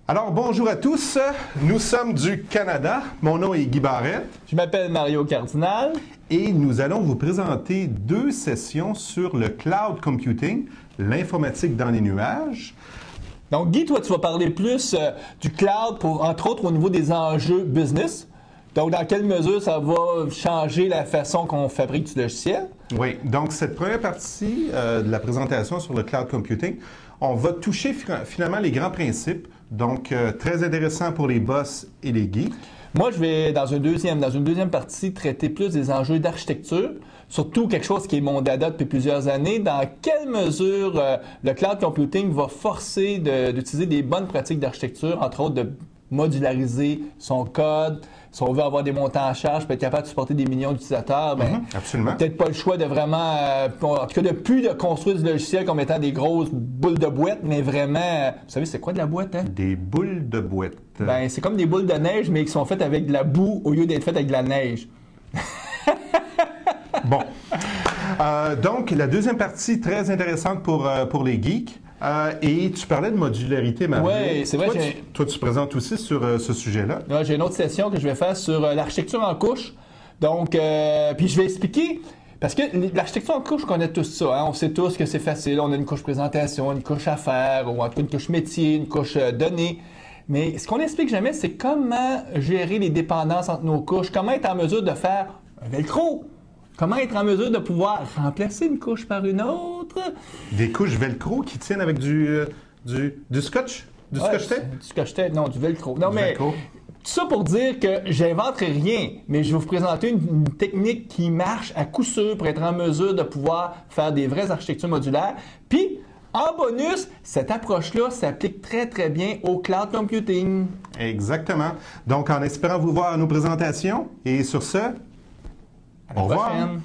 Alors, bonjour à tous. Nous sommes du Canada. Mon nom est Guy Barrette. Je m'appelle Mario Cardinal. Et nous allons vous présenter deux sessions sur le cloud computing, l'informatique dans les nuages. Donc, Guy, toi, tu vas parler plus du cloud, entre autres au niveau des enjeux business. Donc, dans quelle mesure ça va changer la façon qu'on fabrique du logiciel? Oui, donc cette première partie de la présentation sur le cloud computing, on va toucher finalement les grands principes. Donc, très intéressant pour les boss et les geeks. Moi, je vais, dans une deuxième partie, traiter plus des enjeux d'architecture, surtout quelque chose qui est mon dada depuis plusieurs années. Dans quelle mesure le cloud computing va forcer d'utiliser des bonnes pratiques d'architecture, entre autres de modulariser son code. Si on veut avoir des montants en charge, peut être capable de supporter des millions d'utilisateurs, ben, absolument. Peut-être pas le choix de vraiment, en tout cas de plus de construire du logiciel comme étant des grosses boules de boîte, mais vraiment, vous savez c'est quoi de la boîte, hein? Des boules de boîte. Ben, c'est comme des boules de neige, mais qui sont faites avec de la boue au lieu d'être faites avec de la neige. Bon. Donc, la deuxième partie, très intéressante pour les geeks. Et tu parlais de modularité, Mario. Oui, c'est vrai. Toi, tu présentes aussi sur ce sujet-là. J'ai une autre session que je vais faire sur l'architecture en couche. Donc, puis je vais expliquer, parce que l'architecture en couche, on connaît tous ça. Hein? On sait tous que c'est facile. On a une couche présentation, une couche affaires, ou en tout cas une couche métier, une couche données. Mais ce qu'on n'explique jamais, c'est comment gérer les dépendances entre nos couches, comment être en mesure de faire un velcro. Comment être en mesure de pouvoir remplacer une couche par une autre? Des couches velcro qui tiennent avec du scotch? Du scotch tape? Du scotch tape, non, du velcro. Non, du mais velcro. Tout ça pour dire que j'inventerai rien, mais je vais vous présenter une technique qui marche à coup sûr pour être en mesure de pouvoir faire des vraies architectures modulaires. Puis, en bonus, cette approche-là s'applique très, très bien au cloud computing. Exactement. Donc, en espérant vous voir à nos présentations, et sur ce, À la prochaine.